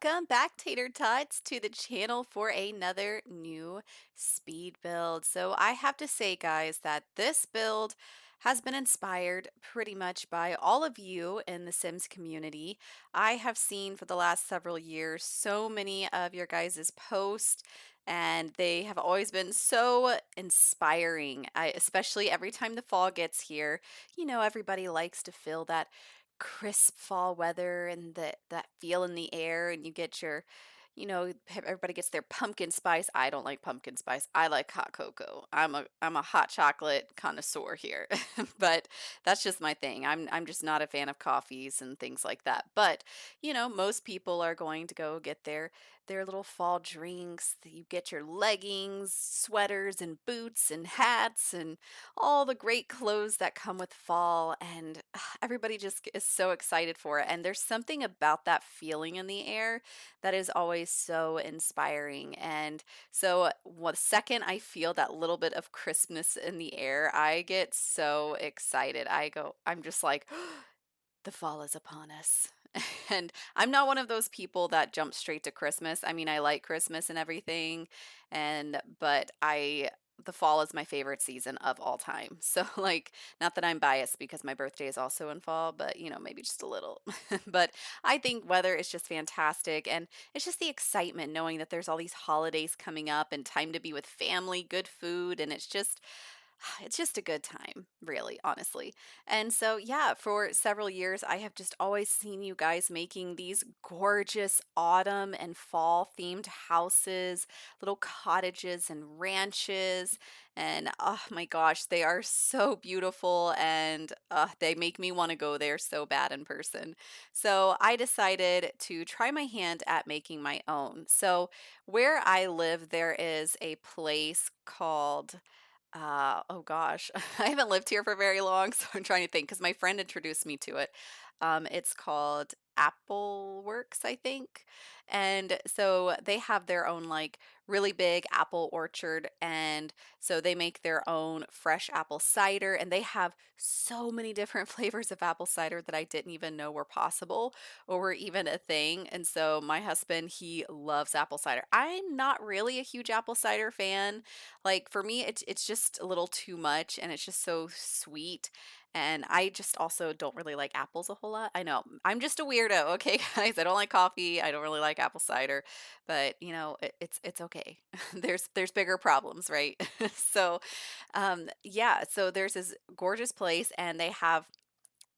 Welcome back, Tater Tots, to the channel for another new speed build. So I have to say, guys, that this build has been inspired pretty much by all of you in the Sims community. I have seen for the last several years so many of your guys' posts, and they have always been so inspiring. Especially every time the fall gets here, everybody likes to feel that crisp fall weather and that feel in the air, and you get your everybody gets their pumpkin spice. I don't like pumpkin spice. I like hot cocoa. I'm a hot chocolate connoisseur here. But that's just my thing. I'm just not a fan of coffees and things like that. But, most people are going to go get their little fall drinks. You get your leggings, sweaters and boots and hats and all the great clothes that come with fall, and everybody just is so excited for it. And there's something about that feeling in the air that is always so inspiring. And so, the second I feel that little bit of crispness in the air, I get so excited. I'm just like, the fall is upon us. And I'm not one of those people that jump straight to Christmas. I mean, I like Christmas and everything, but the fall is my favorite season of all time. So, like, not that I'm biased because my birthday is also in fall, but maybe just a little. But I think weather is just fantastic, and it's just the excitement knowing that there's all these holidays coming up and time to be with family, good food, and it's just a good time, really, honestly. And so, yeah, for several years, I have just always seen you guys making these gorgeous autumn and fall themed houses, little cottages and ranches. And oh my gosh, they are so beautiful, and they make me want to go there so bad in person. So I decided to try my hand at making my own. So where I live, there is a place called oh gosh, I haven't lived here for very long, so I'm trying to think because my friend introduced me to it. It's called Apple Works, I think. And so they have their own like really big apple orchard, and so they make their own fresh apple cider, and they have so many different flavors of apple cider that I didn't even know were possible or were even a thing. And so my husband, he loves apple cider. I'm not really a huge apple cider fan. Like for me, it's just a little too much, and it's just so sweet. And I just also don't really like apples a whole lot. I know I'm just a weirdo, okay, guys. I don't like coffee. I don't really like apple cider, but it's okay. There's bigger problems, right? So, yeah. So there's this gorgeous place, and they have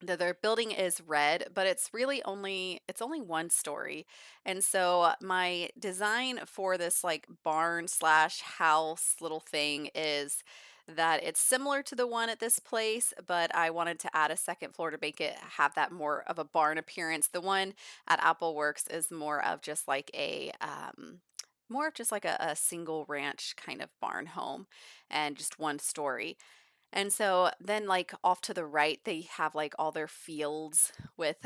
their building is red, but it's only one story. And so my design for this like barn slash house little thing is that it's similar to the one at this place, but I wanted to add a second floor to make it have that more of a barn appearance. The one at Apple Works is more of just like a single ranch kind of barn home and just one story. And so then, like off to the right, they have like all their fields with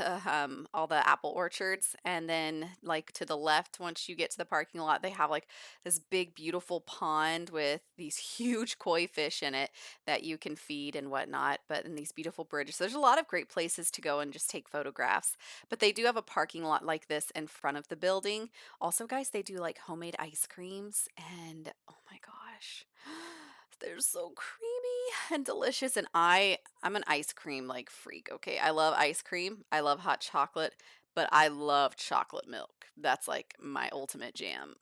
all the apple orchards. And then, like to the left, once you get to the parking lot, they have like this big, beautiful pond with these huge koi fish in it that you can feed and whatnot. But in these beautiful bridges, so there's a lot of great places to go and just take photographs. But they do have a parking lot like this in front of the building. Also, guys, they do like homemade ice creams, and oh my gosh. They're so creamy and delicious, and I'm an ice cream like freak, okay? I love ice cream. I love hot chocolate, but I love chocolate milk. That's like my ultimate jam.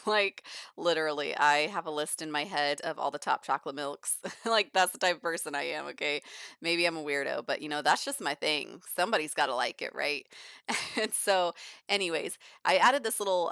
Like literally, I have a list in my head of all the top chocolate milks. Like that's the type of person I am, okay? Maybe I'm a weirdo, but that's just my thing. Somebody's got to like it, right? And so anyways, I added this little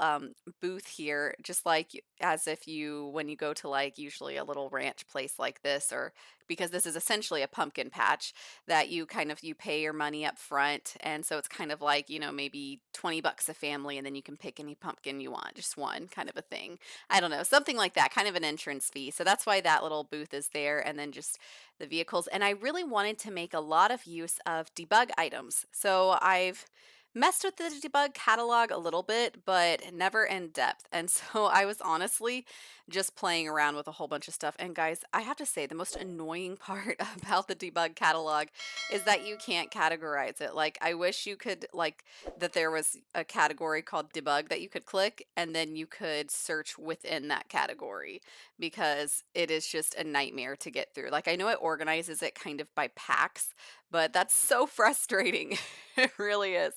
booth here, just like as if when you go to like usually a little ranch place like this, or because this is essentially a pumpkin patch that you pay your money up front. And so it's kind of like, maybe 20 bucks a family, and then you can pick any pumpkin you want, just one kind of a thing. I don't know, something like that, kind of an entrance fee. So that's why that little booth is there. And then just the vehicles. And I really wanted to make a lot of use of debug items. So I've messed with the debug catalog a little bit, but never in depth. And so I was honestly just playing around with a whole bunch of stuff. And guys, I have to say, the most annoying part about the debug catalog is that you can't categorize it. Like, I wish you could, like, that there was a category called debug that you could click and then you could search within that category because it is just a nightmare to get through. Like, I know it organizes it kind of by packs, but that's so frustrating. It really is.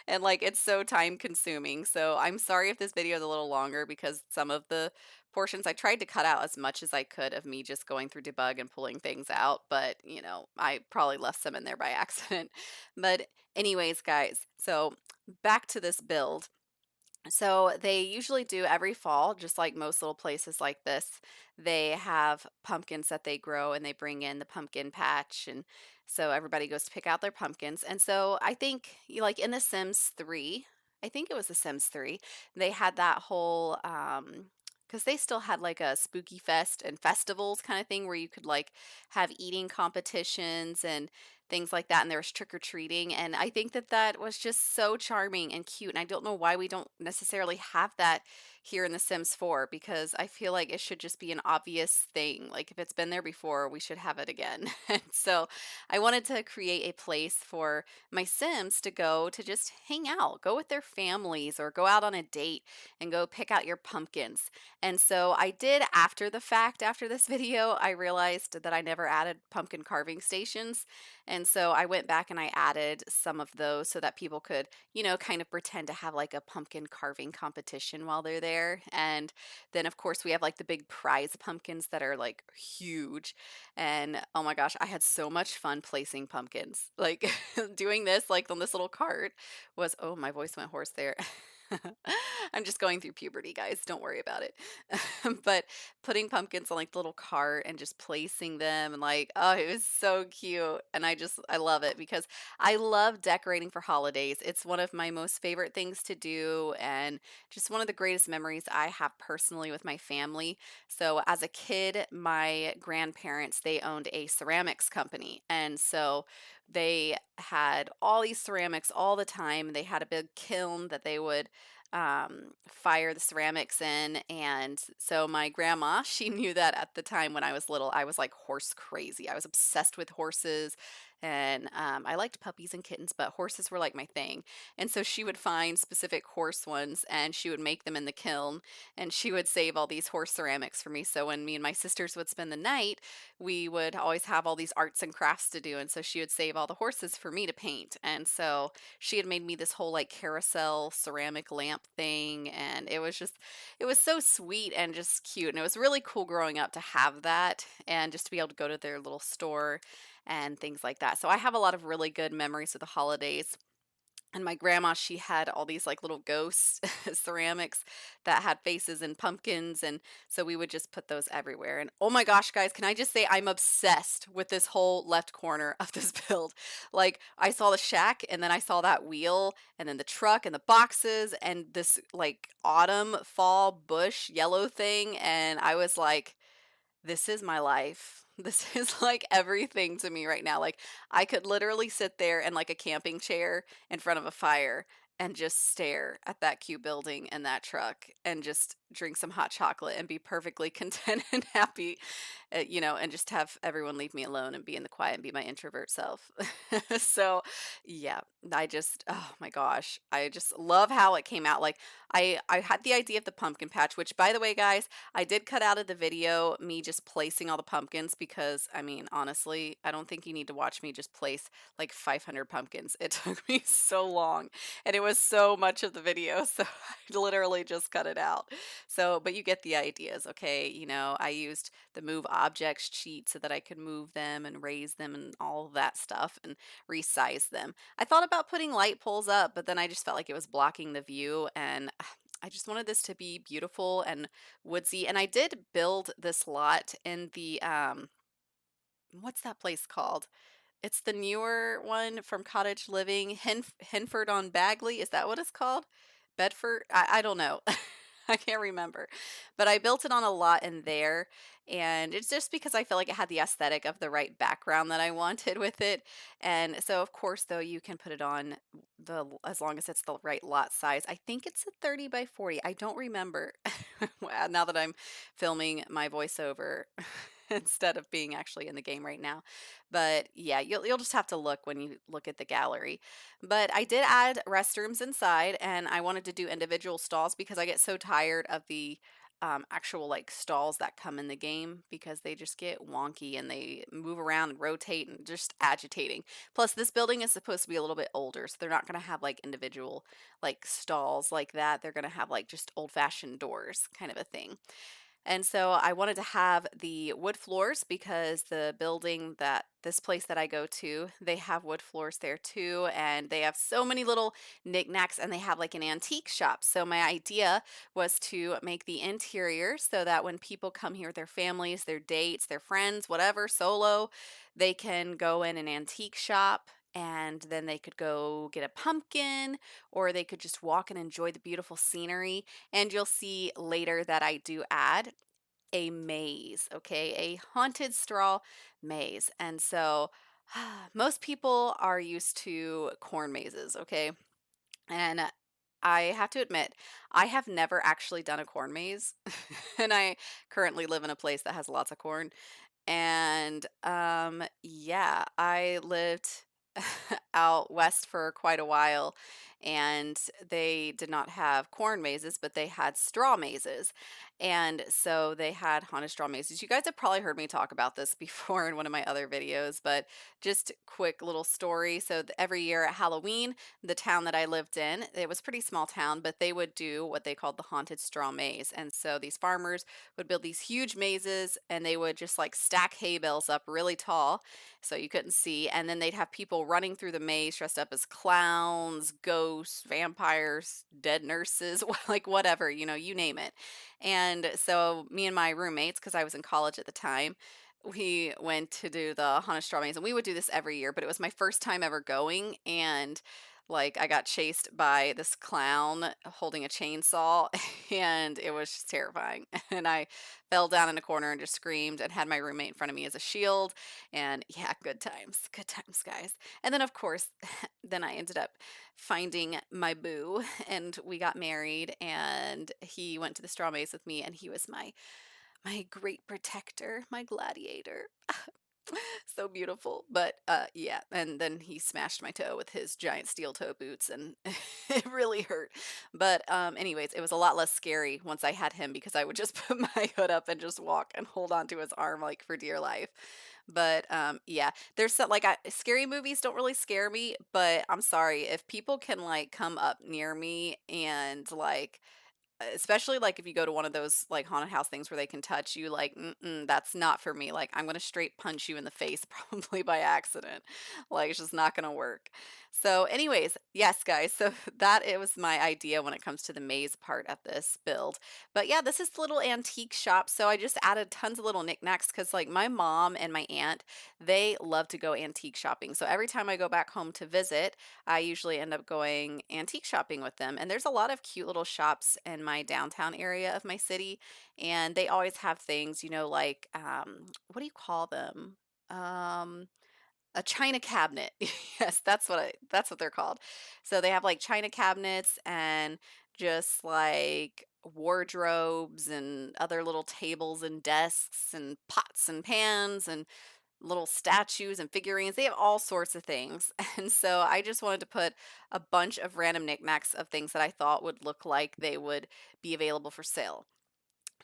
And like it's so time consuming. So I'm sorry if this video is a little longer because some of the portions I tried to cut out as much as I could of me just going through debug and pulling things out, but I probably left some in there by accident. But anyways, guys, so back to this build. So they usually do every fall, just like most little places like this. They have pumpkins that they grow and they bring in the pumpkin patch. And so everybody goes to pick out their pumpkins. And so I think, like in The Sims 3, I think it was The Sims 3, they had that whole, because they still had like a spooky fest and festivals kind of thing where you could like have eating competitions and things like that, and there was trick or treating, and I think that that was just so charming and cute, and I don't know why we don't necessarily have that here in The Sims 4 because I feel like it should just be an obvious thing. Like if it's been there before, we should have it again. And so I wanted to create a place for my Sims to go to just hang out, go with their families, or go out on a date and go pick out your pumpkins. And so I did after the fact, after this video, I realized that I never added pumpkin carving stations. And so I went back and I added some of those so that people could, kind of pretend to have like a pumpkin carving competition while they're there. And then, of course, we have like the big prize pumpkins that are like huge. And oh my gosh, I had so much fun placing pumpkins. Like doing this, like on this little cart was, oh, my voice went hoarse there. I'm just going through puberty, guys. Don't worry about it. But putting pumpkins on like the little cart and just placing them and like, oh, it was so cute. And I love it because I love decorating for holidays. It's one of my most favorite things to do and just one of the greatest memories I have personally with my family. So as a kid, my grandparents, they owned a ceramics company. And so they had all these ceramics all the time. They had a big kiln that they would fire the ceramics in. And so my grandma, she knew that at the time when I was little, I was like horse crazy. I was obsessed with horses. And I liked puppies and kittens, but horses were like my thing. And so she would find specific horse ones and she would make them in the kiln and she would save all these horse ceramics for me. So when me and my sisters would spend the night, we would always have all these arts and crafts to do. And so she would save all the horses for me to paint. And so she had made me this whole like carousel ceramic lamp thing. And it was so sweet and just cute. And it was really cool growing up to have that and just to be able to go to their little store and things like that. So I have a lot of really good memories of the holidays. And my grandma, she had all these like little ghost ceramics that had faces and pumpkins. And so we would just put those everywhere. And oh my gosh, guys, can I just say I'm obsessed with this whole left corner of this build? Like I saw the shack and then I saw that wheel and then the truck and the boxes and this like autumn fall bush yellow thing. And I was like, this is my life. This is like everything to me right now. Like I could literally sit there in like a camping chair in front of a fire and just stare at that cute building and that truck and just drink some hot chocolate and be perfectly content and happy, and just have everyone leave me alone and be in the quiet and be my introvert self. So, yeah, oh my gosh, I just love how it came out. Like I had the idea of the pumpkin patch, which by the way, guys, I did cut out of the video me just placing all the pumpkins because I mean, honestly, I don't think you need to watch me just place like 500 pumpkins. It took me so long and it was so much of the video, so I literally just cut it out. So, but you get the ideas, okay? I used the move objects cheat so that I could move them and raise them and all of that stuff and resize them. I thought about putting light poles up, but then I just felt like it was blocking the view and I just wanted this to be beautiful and woodsy. And I did build this lot in the what's that place called? It's the newer one from Cottage Living, Henford on Bagley. Is that what it's called? Bedford? I don't know. I can't remember. But I built it on a lot in there, and it's just because I feel like it had the aesthetic of the right background that I wanted with it. And so of course though you can put it on as long as it's the right lot size. I think it's a 30 by 40. I don't remember now that I'm filming my voiceover instead of being actually in the game right now. But yeah, you'll just have to look when you look at the gallery. But I did add restrooms inside, and I wanted to do individual stalls because I get so tired of the actual like stalls that come in the game because they just get wonky and they move around and rotate and just agitating. Plus, this building is supposed to be a little bit older, so they're not going to have like individual like stalls like that. They're going to have like just old-fashioned doors kind of a thing. And so I wanted to have the wood floors because the building that this place that I go to, they have wood floors there too. And they have so many little knickknacks and they have like an antique shop. So my idea was to make the interior so that when people come here with their families, their dates, their friends, whatever, solo, they can go in an antique shop. And then they could go get a pumpkin, or they could just walk and enjoy the beautiful scenery. And you'll see later that I do add a maze, okay? A haunted straw maze. And so most people are used to corn mazes, okay? And I have to admit, I have never actually done a corn maze. And I currently live in a place that has lots of corn. And yeah, I lived out west for quite a while, and they did not have corn mazes, but they had straw mazes. And so they had haunted straw mazes. You guys have probably heard me talk about this before in one of my other videos, but just quick little story. So every year at Halloween, the town that I lived in, it was a pretty small town, but they would do what they called the haunted straw maze. And so these farmers would build these huge mazes, and they would just like stack hay bales up really tall so you couldn't see. And then they'd have people running through the maze dressed up as clowns, ghosts, vampires, dead nurses, like whatever, you name it. And so me and my roommates, because I was in college at the time, we went to do the haunted straw maze, and we would do this every year, but it was my first time ever going. And like I got chased by this clown holding a chainsaw, and it was just terrifying. And I fell down in a corner and just screamed and had my roommate in front of me as a shield. And yeah, good times, guys. And then, of course, then I ended up finding my boo, and we got married, and he went to the straw maze with me, and he was my great protector, my gladiator. So beautiful. But yeah, and then he smashed my toe with his giant steel toe boots, and it really hurt. But anyways, it was a lot less scary once I had him because I would just put my hood up and just walk and hold on to his arm like for dear life. But yeah, there's some like scary movies don't really scare me, but I'm sorry if people can like come up near me and like especially like if you go to one of those like haunted house things where they can touch you, like, that's not for me. Like, I'm gonna straight punch you in the face, probably by accident. Like, it's just not gonna work. So, anyways, yes, guys. So that it was my idea when it comes to the maze part of this build. But yeah, this is the little antique shop. So I just added tons of little knickknacks because like my mom and my aunt, they love to go antique shopping. So every time I go back home to visit, I usually end up going antique shopping with them. And there's a lot of cute little shops in my downtown area of my city. And they always have things, like, what do you call them? Um, a china cabinet. Yes, that's what they're called. So they have like china cabinets and just like wardrobes and other little tables and desks and pots and pans and little statues and figurines. They have all sorts of things. And so I just wanted to put a bunch of random knickknacks of things that I thought would look like they would be available for sale.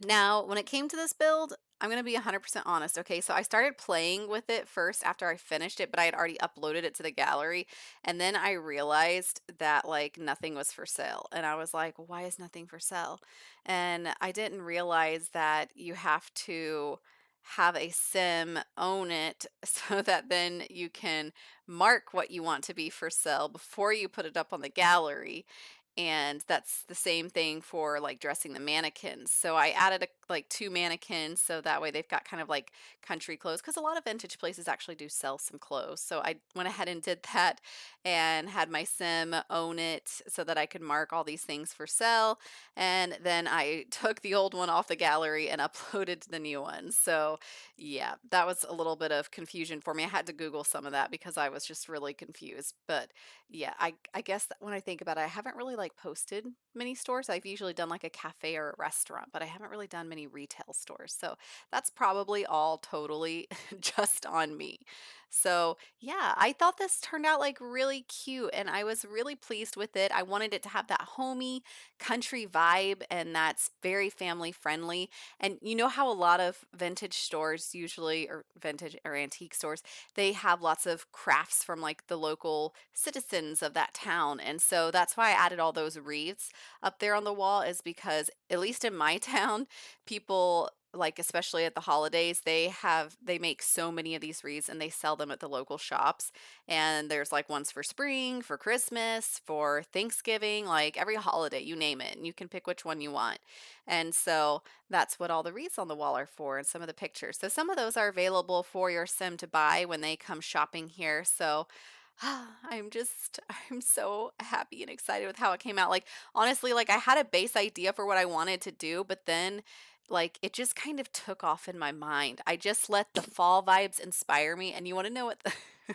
Now, when it came to this build, I'm going to be 100% honest. Okay, so I started playing with it first after I finished it, but I had already uploaded it to the gallery. And then I realized that like nothing was for sale. And I was like, why is nothing for sale? And I didn't realize that you have to have a sim own it so that then you can mark what you want to be for sale before you put it up on the gallery. and that's the same thing for like dressing the mannequins. So I added like two mannequins so that way they've got kind of like country clothes because a lot of vintage places actually do sell some clothes. So I went ahead and did that and had my sim own it so that I could mark all these things for sale. And then I took the old one off the gallery and uploaded the new one. So yeah, that was a little bit of confusion for me. I had to Google some of that because I was just really confused. But yeah, I guess that when I think about it, I haven't really like posted many stores. I've usually done like a cafe or a restaurant, but I haven't really done many retail stores. So that's probably all totally just on me. So yeah, I thought this turned out like really cute and I was really pleased with it. I wanted it to have that homey country vibe and that's very family friendly. And you know how a lot of vintage stores usually, or vintage or antique stores, they have lots of crafts from like the local citizens of that town. And so that's why I added all those wreaths up there on the wall, is because at least in my town, people like especially at the holidays, they make so many of these wreaths and they sell them at the local shops. And there's like ones for spring, for Christmas, for Thanksgiving, like every holiday, you name it, and you can pick which one you want. And so that's what all the wreaths on the wall are for and some of the pictures. So some of those are available for your sim to buy when they come shopping here. So I'm so happy and excited with how it came out. Like honestly, like I had a base idea for what I wanted to do, but then like it just kind of took off in my mind. I just let the fall vibes inspire me. And you want to know what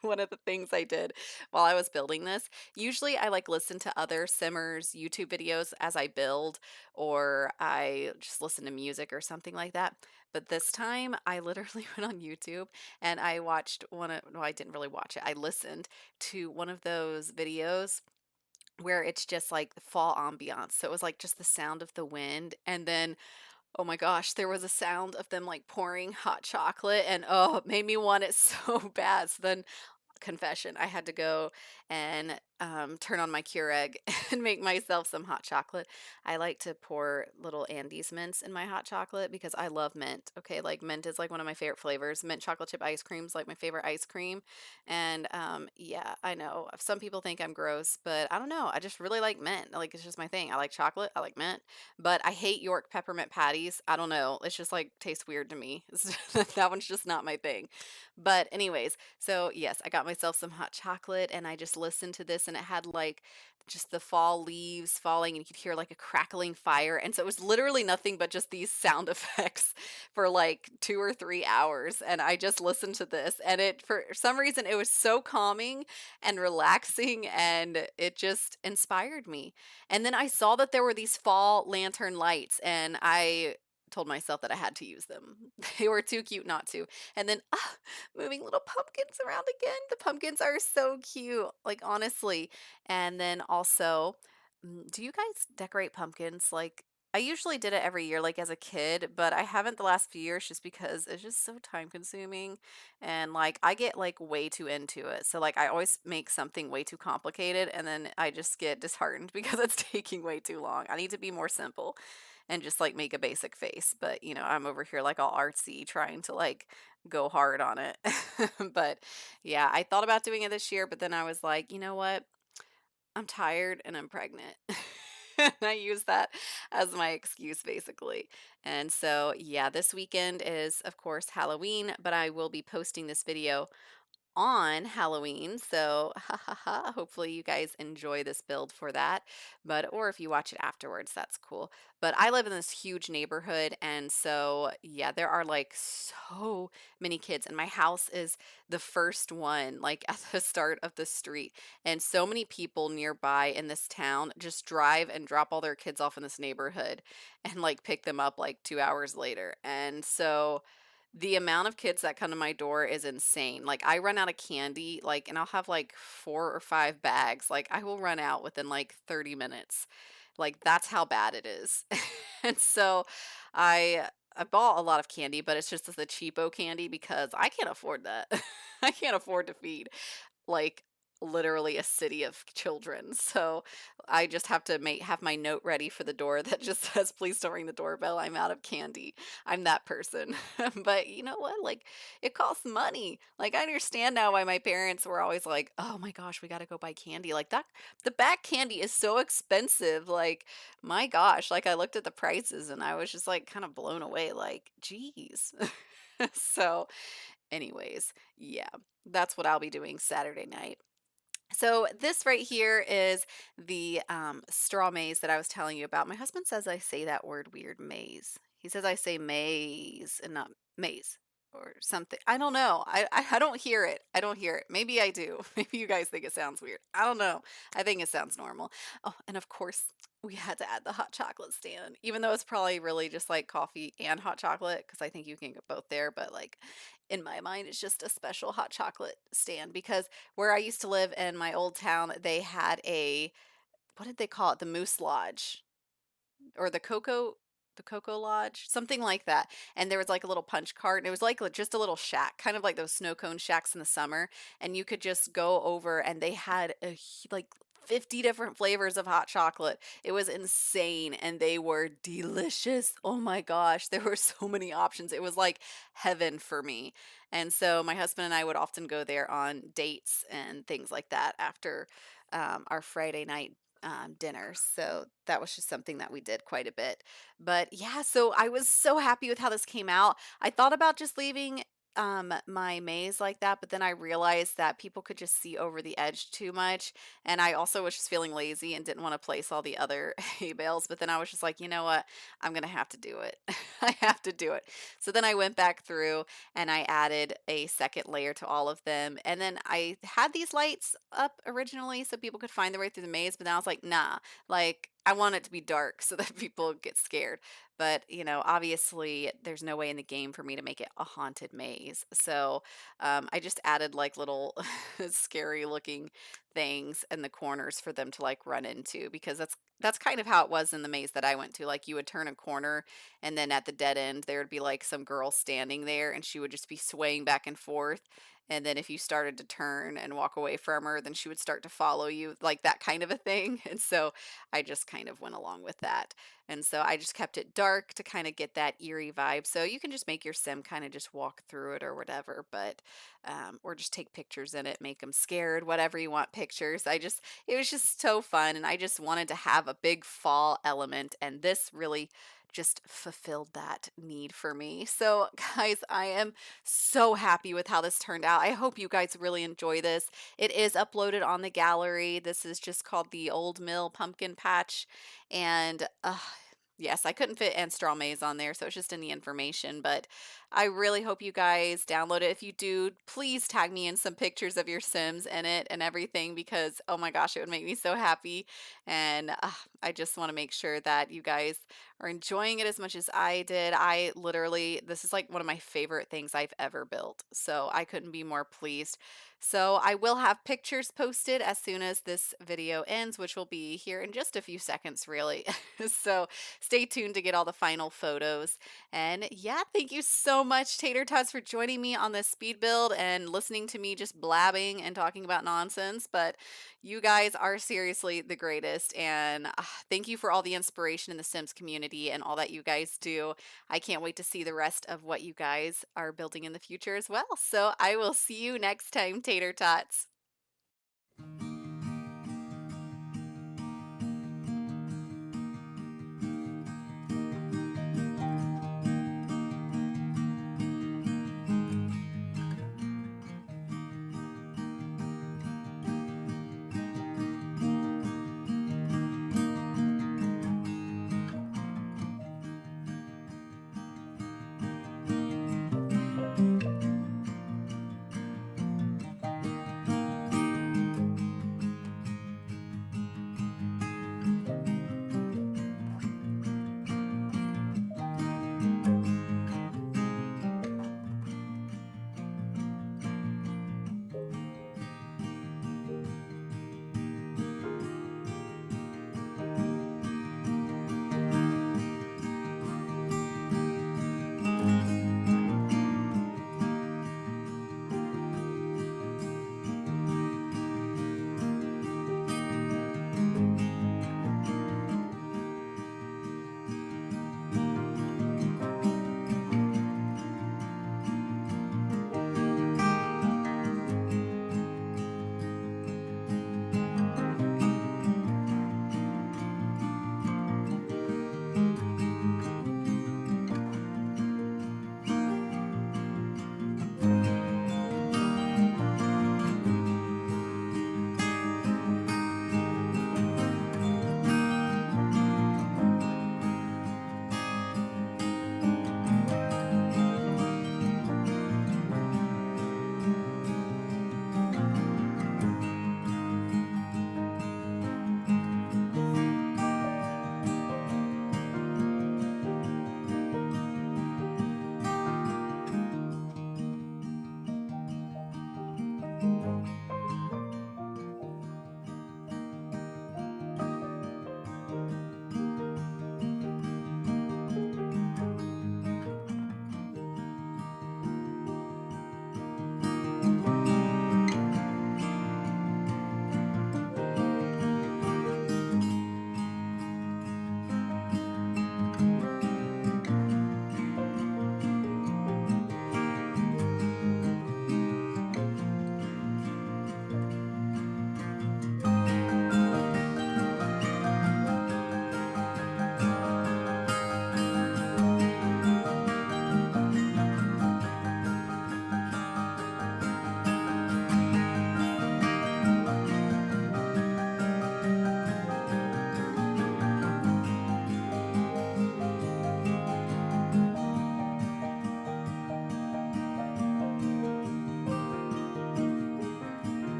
one of the things I did while I was building this? Usually I like listen to other simmers YouTube videos as I build, or I just listen to music or something like that. But this time I literally went on YouTube and I watched one of, no, I didn't really watch it. I listened to one of those videos where it's just like fall ambiance. So it was like just the sound of the wind. And then, oh my gosh, there was a sound of them like pouring hot chocolate. And oh, it made me want it so bad. So then confession, I had to go and turn on my Keurig and make myself some hot chocolate. I like to pour little Andes mints in my hot chocolate because I love mint. Okay, like mint is like one of my favorite flavors. Mint chocolate chip ice cream is like my favorite ice cream. And yeah, I know some people think I'm gross, but I don't know. I just really like mint. Like it's just my thing. I like chocolate. I like mint, but I hate York peppermint patties. I don't know. It's just like tastes weird to me. That one's just not my thing. But anyways, so yes, I got myself some hot chocolate and I just listened to this and it had like just the fall leaves falling and you could hear like a crackling fire. And so it was literally nothing but just these sound effects for like 2 or 3 hours. And I just listened to this and it, for some reason, it was so calming and relaxing and it just inspired me. And then I saw that there were these fall lantern lights and I told myself that I had to use them. They were too cute not to. And then moving little pumpkins around again. The pumpkins are so cute, like honestly. And then also, do you guys decorate pumpkins? Like I usually did it every year, like as a kid, but I haven't the last few years just because it's just so time consuming. And like I get like way too into it. So like I always make something way too complicated and then I just get disheartened because it's taking way too long. I need to be more simple and just like make a basic face. But you know, I'm over here like all artsy trying to like go hard on it. But yeah, I thought about doing it this year, but then I was like, you know what? I'm tired and I'm pregnant. And I use that as my excuse basically. And so, yeah, this weekend is, of course, Halloween, but I will be posting this video on Halloween. So, ha ha ha. Hopefully, you guys enjoy this build for that. But, or if you watch it afterwards, that's cool. But I live in this huge neighborhood. And so, yeah, there are like so many kids. And my house is the first one, like at the start of the street. And so many people nearby in this town just drive and drop all their kids off in this neighborhood and like pick them up like 2 hours later. And so, the amount of kids that come to my door is insane. Like I run out of candy, like, and I'll have like 4 or 5 bags. Like I will run out within like 30 minutes. Like that's how bad it is. And so I I bought a lot of candy, but it's just the cheapo candy because I can't afford that. I can't afford to feed like literally a city of children. So I just have to have my note ready for the door that just says, please don't ring the doorbell. I'm out of candy. I'm that person. But you know what? Like, it costs money. Like, I understand now why my parents were always like, oh my gosh, we got to go buy candy. Like, that, the back candy is so expensive. Like, my gosh. Like, I looked at the prices and I was just like kind of blown away. Like, geez. So, anyways, yeah, that's what I'll be doing Saturday night. So this right here is the straw maze that I was telling you about. My husband says I say that word weird, maze. He says I say maze and not maze or something. I don't know. I don't hear it. I don't hear it. Maybe I do. Maybe you guys think it sounds weird. I don't know. I think it sounds normal. Oh, and of course we had to add the hot chocolate stand, even though it's probably really just like coffee and hot chocolate, because I think you can get both there. But like in my mind, it's just a special hot chocolate stand because where I used to live in my old town, they had a, what did they call it? The Moose Lodge or the Cocoa Lodge, something like that. And there was like a little punch cart, and it was like just a little shack, kind of like those snow cone shacks in the summer. And you could just go over, and they had like 50 different flavors of hot chocolate. It was insane, and they were delicious. Oh my gosh, there were so many options. It was like heaven for me. And so my husband and I would often go there on dates and things like that after our Friday night dinner. So that was just something that we did quite a bit. But yeah, so I was so happy with how this came out. I thought about just leaving my maze like that, but then I realized that people could just see over the edge too much, and I also was just feeling lazy and didn't want to place all the other hay bales. But then I was just like, you know what, I'm gonna have to do it. I have to do it. So then I went back through and I added a second layer to all of them, and then I had these lights up originally so people could find their way through the maze, but then I was like, nah, like I want it to be dark so that people get scared. But, you know, obviously there's no way in the game for me to make it a haunted maze. So I just added like little scary looking things in the corners for them to like run into, because that's kind of how it was in the maze that I went to. Like, you would turn a corner and then at the dead end there would be like some girl standing there, and she would just be swaying back and forth. And then if you started to turn and walk away from her, then she would start to follow you, like that kind of a thing. And so I just kind of went along with that. And so I just kept it dark to kind of get that eerie vibe. So you can just make your sim kind of just walk through it or whatever, but or just take pictures in it, make them scared, whatever you want pictures. It was just so fun, and I just wanted to have a big fall element, and this really just fulfilled that need for me. So, guys, I am so happy with how this turned out. I hope you guys really enjoy this. It is uploaded on the gallery. This is just called the Old Mill Pumpkin Patch, and yes, I couldn't fit and straw maze on there, so it's just in the information. But I really hope you guys download it. If you do, please tag me in some pictures of your Sims in it and everything, because oh my gosh, it would make me so happy. And I just want to make sure that you guys are enjoying it as much as I did. I literally, this is like one of my favorite things I've ever built. So I couldn't be more pleased. So I will have pictures posted as soon as this video ends, which will be here in just a few seconds, really. So stay tuned to get all the final photos. And yeah, thank you so much, Tater Tots, for joining me on this speed build and listening to me just blabbing and talking about nonsense. But you guys are seriously the greatest. And thank you for all the inspiration in the Sims community and all that you guys do. I can't wait to see the rest of what you guys are building in the future as well. So I will see you next time, Tater Tots.